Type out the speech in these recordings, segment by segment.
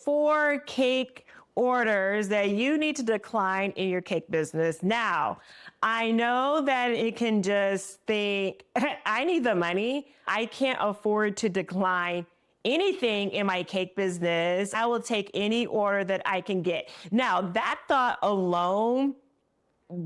4 cake orders that you need to decline in your cake business. Now, I know that it can just think, I need the money. I can't afford to decline anything in my cake business. I will take any order that I can get. Now, that thought alone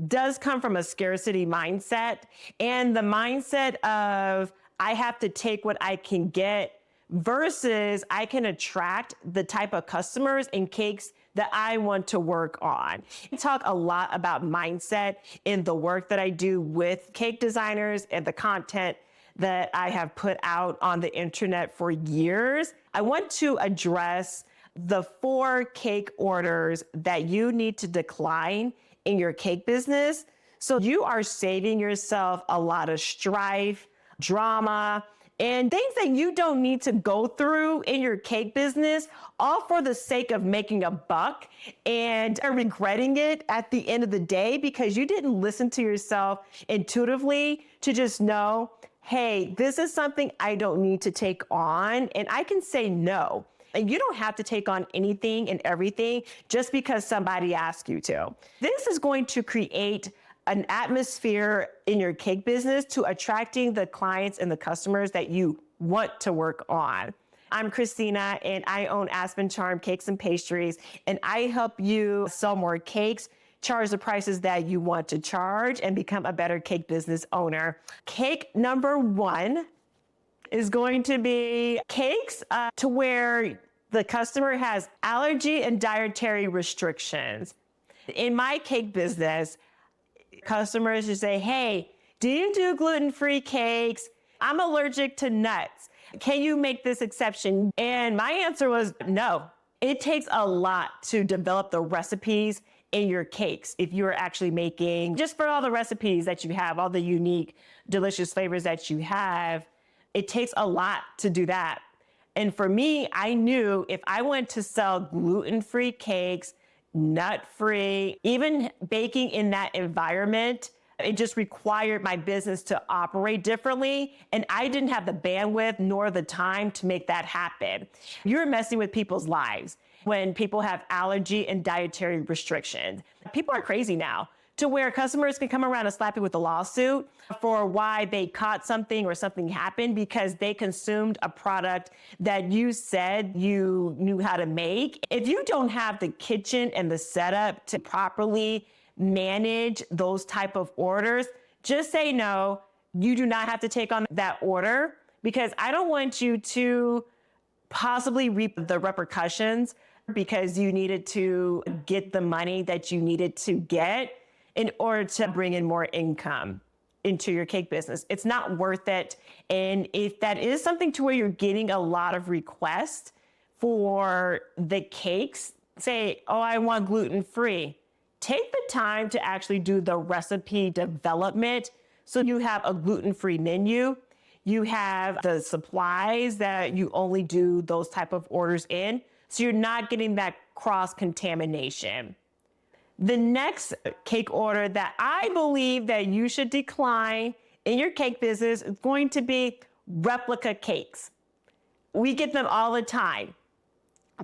does come from a scarcity mindset and the mindset of I have to take what I can get versus I can attract the type of customers and cakes that I want to work on. I talk a lot about mindset in the work that I do with cake designers and the content that I have put out on the internet for years. I want to address the 4 cake orders that you need to decline in your cake business. So you are saving yourself a lot of strife, drama, and things that you don't need to go through in your cake business, all for the sake of making a buck and regretting it at the end of the day because you didn't listen to yourself intuitively to just know, hey, this is something I don't need to take on and I can say no. And you don't have to take on anything and everything just because somebody asked you to. This is going to create an atmosphere in your cake business to attracting the clients and the customers that you want to work on. I'm Christina and I own Aspen Charm Cakes and Pastries, and I help you sell more cakes, charge the prices that you want to charge, and become a better cake business owner. Cake number 1 is going to be cakes to where the customer has allergy and dietary restrictions. In my cake business, customers just say, hey, do you do gluten-free cakes? I'm allergic to nuts. Can you make this exception? And my answer was no. It takes a lot to develop the recipes in your cakes. If you're actually making, just for all the recipes that you have, all the unique, delicious flavors that you have, it takes a lot to do that. And for me, I knew if I wanted to sell gluten-free cakes, nut-free, even baking in that environment, it just required my business to operate differently. And I didn't have the bandwidth nor the time to make that happen. You're messing with people's lives when people have allergy and dietary restrictions. People are crazy now to where customers can come around and slap you with a lawsuit for why they caught something or something happened because they consumed a product that you said you knew how to make. If you don't have the kitchen and the setup to properly manage those type of orders, just say no. You do not have to take on that order because I don't want you to possibly reap the repercussions because you needed to get the money that you needed to get in order to bring in more income into your cake business. It's not worth it. And if that is something to where you're getting a lot of requests for the cakes, say, oh, I want gluten-free. Take the time to actually do the recipe development so you have a gluten-free menu. You have the supplies that you only do those type of orders in, so you're not getting that cross-contamination. The next cake order that I believe that you should decline in your cake business is going to be replica cakes. We get them all the time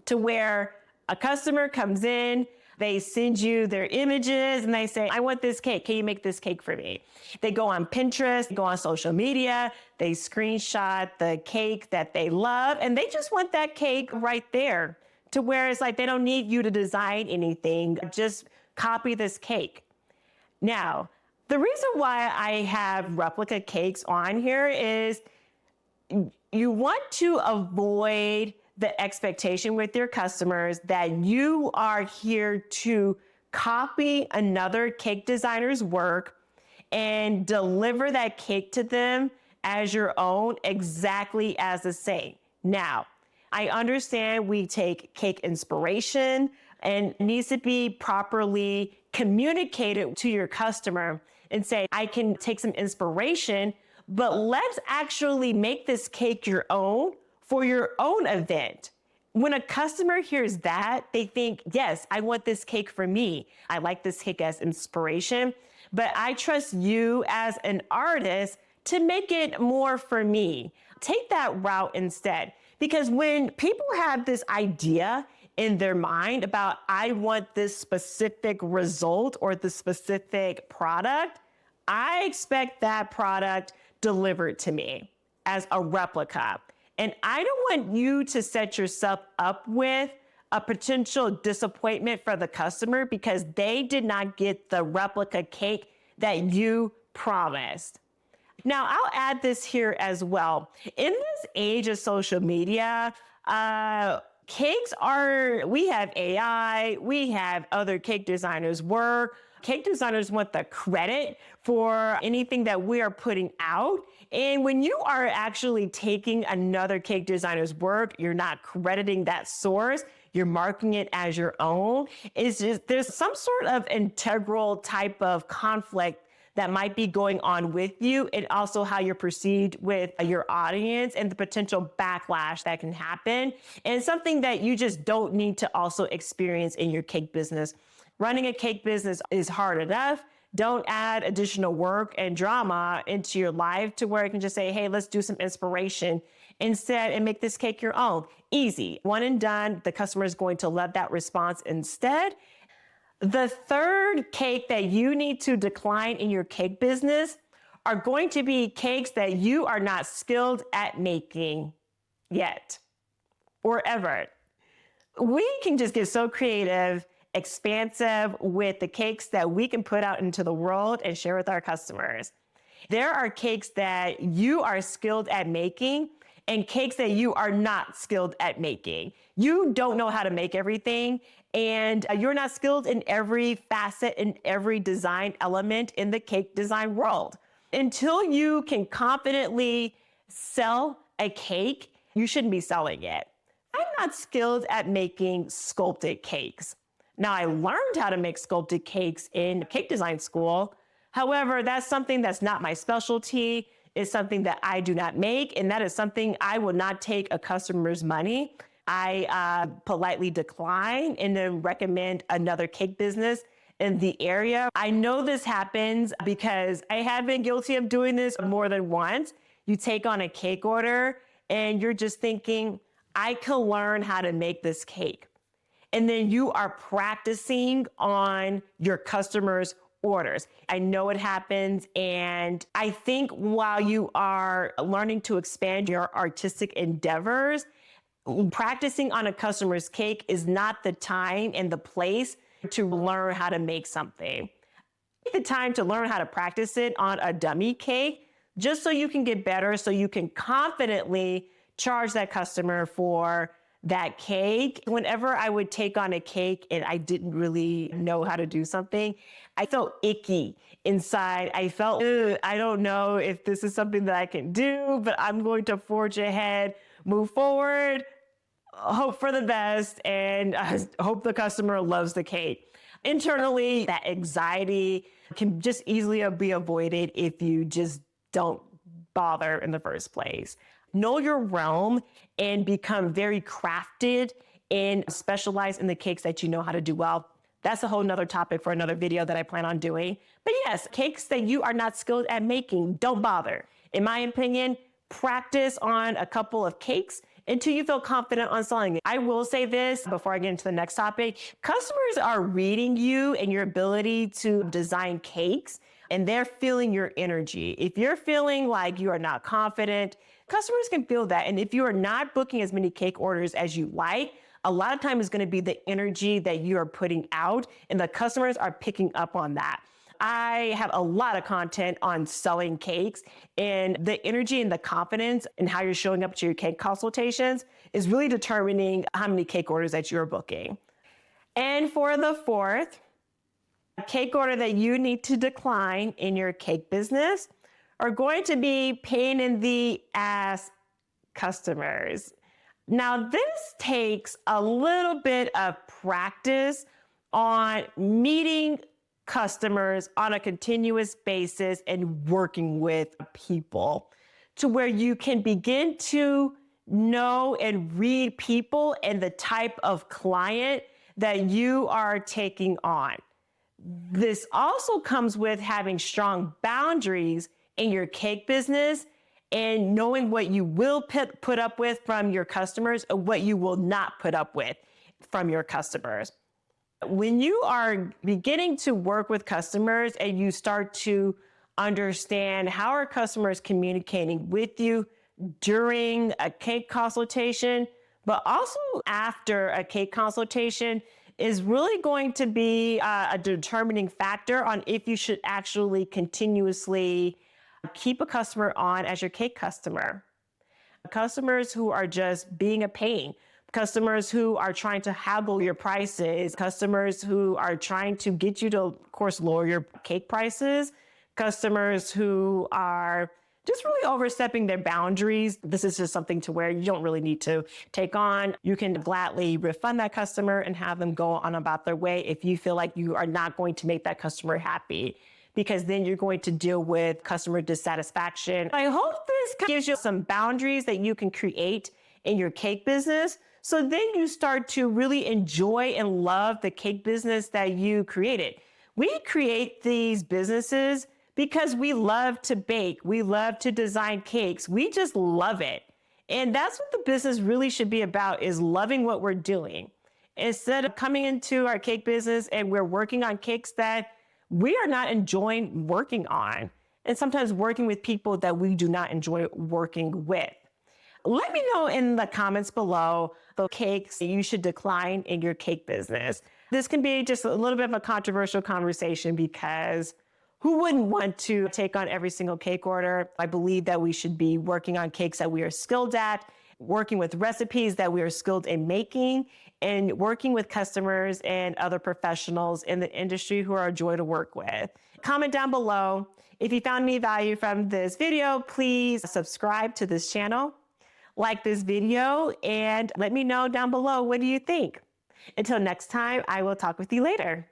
to where a customer comes in, they send you their images and they say, I want this cake. Can you make this cake for me? They go on Pinterest, they go on social media, they screenshot the cake that they love, and they just want that cake right there to where it's like they don't need you to design anything. Just copy this cake. Now, the reason why I have replica cakes on here is you want to avoid the expectation with your customers that you are here to copy another cake designer's work and deliver that cake to them as your own, exactly as the same. Now, I understand we take cake inspiration and it needs to be properly communicated to your customer and say, I can take some inspiration, but let's actually make this cake your own for your own event. When a customer hears that, they think, yes, I want this cake for me. I like this cake as inspiration, but I trust you as an artist to make it more for me. Take that route instead. Because when people have this idea in their mind about, I want this specific result or the specific product, I expect that product delivered to me as a replica. And I don't want you to set yourself up with a potential disappointment for the customer because they did not get the replica cake that you promised. Now, I'll add this here as well. In this age of social media, we have AI, we have other cake designers work. Cake designers want the credit for anything that we are putting out. And when you are actually taking another cake designer's work, you're not crediting that source, you're marking it as your own. It's just, there's some sort of integral type of conflict that might be going on with you, and also how you're perceived with your audience and the potential backlash that can happen, and something that you just don't need to also experience in your cake business. Running a cake business is hard enough. Don't add additional work and drama into your life to where you can just say, hey, let's do some inspiration instead and make this cake your own. Easy, one and done. The customer is going to love that response instead. The third cake that you need to decline in your cake business are going to be cakes that you are not skilled at making yet or ever. We can just get so creative, expansive with the cakes that we can put out into the world and share with our customers. There are cakes that you are skilled at making and cakes that you are not skilled at making. You don't know how to make everything, and you're not skilled in every facet and every design element in the cake design world. Until you can confidently sell a cake, you shouldn't be selling it. I'm not skilled at making sculpted cakes. Now, I learned how to make sculpted cakes in cake design school. However, that's something that's not my specialty. It's something that I do not make, and that is something I will not take a customer's money. I politely decline and then recommend another cake business in the area. I know this happens because I have been guilty of doing this more than once. You take on a cake order and you're just thinking, I can learn how to make this cake. And then you are practicing on your customers' orders. I know it happens. And I think while you are learning to expand your artistic endeavors, practicing on a customer's cake is not the time and the place to learn how to make something. Take the time to learn how to practice it on a dummy cake, just so you can get better, so you can confidently charge that customer for that cake. Whenever I would take on a cake and I didn't really know how to do something, I felt icky inside. I felt, I don't know if this is something that I can do, but I'm going to forge ahead, move forward, hope for the best, and hope the customer loves the cake. Internally, that anxiety can just easily be avoided if you just don't bother in the first place. Know your realm and become very crafted and specialize in the cakes that you know how to do well. That's a whole nother topic for another video that I plan on doing. But yes, cakes that you are not skilled at making, don't bother. In my opinion, practice on a couple of cakes until you feel confident on selling it. I will say this before I get into the next topic. Customers are reading you and your ability to design cakes, and they're feeling your energy. If you're feeling like you are not confident, customers can feel that. And if you are not booking as many cake orders as you like, a lot of time is going to be the energy that you are putting out, and the customers are picking up on that. I have a lot of content on selling cakes, and the energy and the confidence and how you're showing up to your cake consultations is really determining how many cake orders that you're booking. And for the fourth, a cake order that you need to decline in your cake business are going to be pain in the ass customers. Now, this takes a little bit of practice on meeting customers on a continuous basis and working with people to where you can begin to know and read people and the type of client that you are taking on. This also comes with having strong boundaries in your cake business and knowing what you will put up with from your customers and what you will not put up with. from your customers. When you are beginning to work with customers and you start to understand how are customers communicating with you during a cake consultation, but also after a cake consultation, is really going to be a determining factor on if you should actually continuously keep a customer on as your cake customer. Customers who are just being a pain, customers who are trying to haggle your prices, customers who are trying to get you to, of course, lower your cake prices, customers who are just really overstepping their boundaries. This is just something to where you don't really need to take on. You can gladly refund that customer and have them go on about their way if you feel like you are not going to make that customer happy, because then you're going to deal with customer dissatisfaction. I hope this gives you some boundaries that you can create in your cake business. So then you start to really enjoy and love the cake business that you created. We create these businesses because we love to bake. We love to design cakes. We just love it. And that's what the business really should be about, is loving what we're doing. Instead of coming into our cake business and we're working on cakes that we are not enjoying working on, and sometimes working with people that we do not enjoy working with. Let me know in the comments below the cakes you should decline in your cake business. This can be just a little bit of a controversial conversation, because who wouldn't want to take on every single cake order? I believe that we should be working on cakes that we are skilled at, working with recipes that we are skilled in making, and working with customers and other professionals in the industry who are a joy to work with. Comment down below. If you found any value from this video, please subscribe to this channel, like this video, and let me know down below, what do you think? Until next time, I will talk with you later.